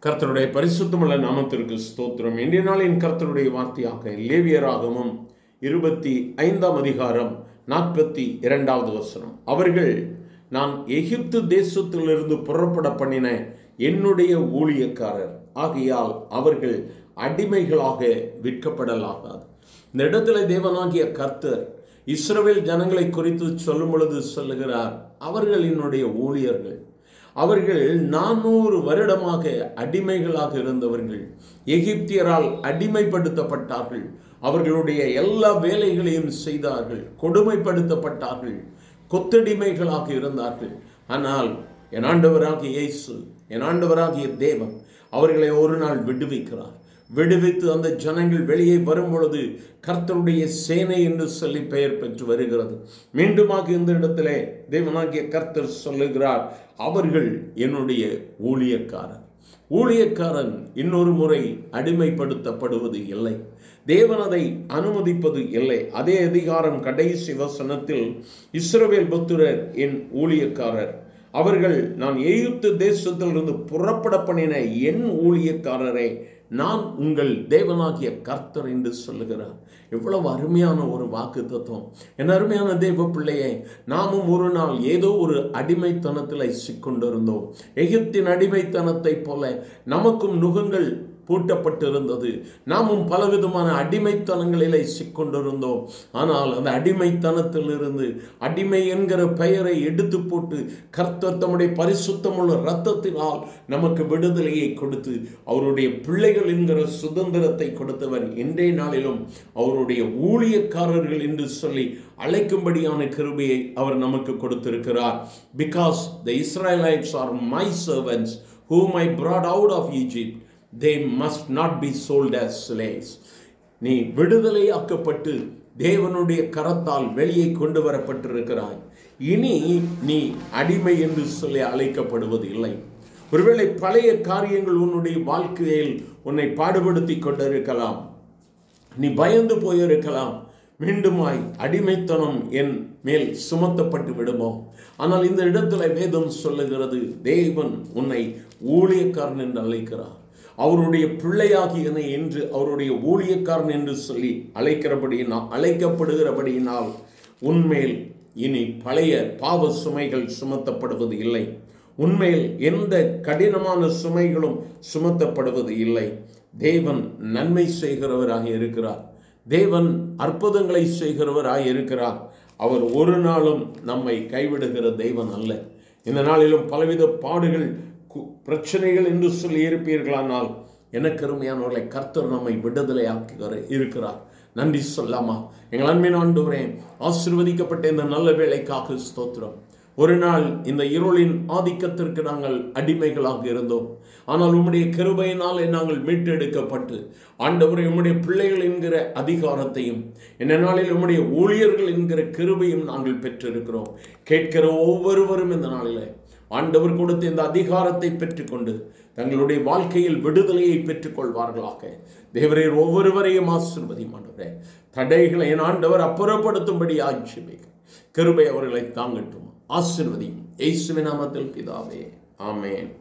கர்த்தருடைய பரிசுத்தமுள்ள நாமத்திற்கு ஸ்தோத்திரம். இன்றைய நாளின் கர்த்தருடைய வார்த்தையாக லேவியராகமம் 25 அதிகாரம் 42வது வசனம். அவர்கள் நான் எகிப்து தேசத்திலிருந்து புறப்பட பண்ணின என்னுடைய ஊழியக்காரர் ஆகையால் அவர்கள் அடிமைகளாக விற்கப்படலாகாது. இந்த இடத்துல தேவனாகிய கர்த்தர் இஸ்ரவேல் ஜனங்களை குறித்து சொல்லும் பொழுது சொல்லுகிறார், அவர்கள் என்னுடைய ஊழியர்கள். அவர்கள் 400 வருடமாக அடிமைகளாக இருந்தவர்கள். எகிப்தியரால் அடிமைப்படுத்தப்பட்டார்கள். அவர்களுடைய எல்லா வேலைகளையும் செய்தார்கள். கொடுமைப்படுத்தப்பட்டார்கள். கொத்தடிமைகளாக இருந்தார்கள். ஆனால் என் ஆண்டவராகிய இயேசு, என் ஆண்டவராகிய தேவன் அவர்களை ஒரு நாள் விடுவிக்கிறார். விடுவித்து அந்த ஜனங்கள் வெளியே வரும் பொழுது கர்த்தருடைய சேனை என்று சொல்லி பெயர் பெற்று வருகிறது. மீண்டுமாக இந்த இடத்திலே தேவனாகிய கர்த்தர் சொல்லுகிறார், அவர்கள் என்னுடைய ஊழியக்காரன். ஊழியக்காரன் இன்னொரு முறை அடிமைப்படுத்தப்படுவது இல்லை. தேவன் அதை அனுமதிப்பது இல்லை. அதே அதிகாரம் கடைசி வசனத்தில் இஸ்ரவேல் புத்திரர் என் ஊழியக்காரர், அவர்கள் நான் எகிப்து தேசத்திலிருந்து புறப்பட பண்ணின என் ஊழியக்காரரை, நான் உங்கள் தேவனாகிய கர்த்தர் என்று சொல்லுகிறார். எவ்வளவு அருமையான ஒரு வாக்கு தத்துவம். என் அருமையான தேவ பிள்ளையே, நாமும் ஒரு நாள் ஏதோ ஒரு அடிமைத்தனத்தில் சிக்கொண்டிருந்தோம். எகிப்தின் அடிமைத்தனத்தை போல நமக்கும் நுகங்கள் பூட்டப்பட்டிருந்தது. நாமும் பலவிதமான அடிமைத்தனங்களிலே சிக்கொண்டிருந்தோம். ஆனால் அந்த அடிமைத்தனத்திலிருந்து அடிமை என்கிற பெயரை எடுத்து போட்டு கர்த்தர் தம்முடைய பரிசுத்தமுள்ள இரத்தத்தினால் நமக்கு விடுதலையை கொடுத்து அவருடைய பிள்ளைகள் என்கிற சுதந்திரத்தை கொடுத்தவர். இன்றைய நாளிலும் அவருடைய ஊழியக்காரர்கள் என்று சொல்லி அழைக்கும்படியான கிருபையை அவர் நமக்கு கொடுத்திருக்கிறார். Because the Israelites are my servants whom I brought out of Egypt, they must not be sold as slaves. நீ விடுதலையாக்கப்பட்டு தேவனுடைய கரத்தால் வெளியே கொண்டு வரப்பட்டிருக்கிறாய். இனி நீ அடிமை என்று சொல்லி அழைக்கப்படுவது இல்லை. ஒருவேளை பழைய காரியங்கள் உன்னுடைய வாழ்க்கையில் உன்னை பாடுபடுத்தி கொண்டிருக்கலாம். நீ பயந்து போயிருக்கலாம். மீண்டுமாய் அடிமைத்தனம் என் மேல் சுமத்தப்பட்டு விடுமோ? ஆனால் இந்த இடத்துல வேதம் சொல்லுகிறது, தேவன் உன்னை ஊழியக்காரன் என்று அழைக்கிறார். அவருடைய பிள்ளையாகியனை என்று அவருடைய ஊழியக்காரன் என்று சொல்லி அழைக்கப்படுகிறபடியினால் உன்மேல் இனி பழைய பாவ சுமைகள் சுமத்தப்படுவது இல்லை. உன்மேல் எந்த கடினமான சுமைகளும் சுமத்தப்படுவது இல்லை. தேவன் நன்மை செய்கிறவராக இருக்கிறார். தேவன் அற்புதங்களை செய்கிறவராக இருக்கிறார். அவர் ஒரு நாளும் நம்மை கைவிடுகிற தேவன் அல்ல. இந்த நாளிலும் பலவித பாடுகள் பிரச்சனைகள் என்று சொல்லி இருப்பீர்களானால் எனக்கு அருமையானவர்களை கர்த்தர் நம்மை விடுதலையாக்குகிற இருக்கிறார். நன்றி சொல்லாமா? எங்கள் அன்பின் ஆண்டவரே, ஆசீர்வதிக்கப்பட்ட இந்த நல்ல வேளைக்காக ஸ்தோத்திரம். ஒரு நாள் இந்த இருளின் ஆதிக்கத்திற்கு நாங்கள் அடிமைகளாக இருந்தோம். ஆனால் உம்முடைய கிருபையினாலே நாங்கள் மீட்டெடுக்கப்பட்டு ஆண்டவரே உம்முடைய பிள்ளைகள் என்கிற அதிகாரத்தையும் இந்த நாளில் உம்முடைய ஊழியர்கள் என்கிற கிருபையும் நாங்கள் பெற்றிருக்கிறோம். கேட்கிற ஒவ்வொருவரும் இந்த நாளில் ஆண்டவர் கொடுத்த இந்த அதிகாரத்தை பெற்றுக்கொண்டு தங்களுடைய வாழ்க்கையில் விடுதலையை பெற்றுக்கொள்வார்களாக. தேவரீர் ஒவ்வொருவரையும் ஆசீர்வதியும் ஆண்டவரே. தடைகளை என் ஆண்டவர் அப்புறப்படுத்தும்படி ஆட்சிமைகள் கிருபை அவர்களை தாங்கட்டும். ஆசீர்வதியும். இயேசுவின் நாமத்தில் பிதாவே, ஆமென்.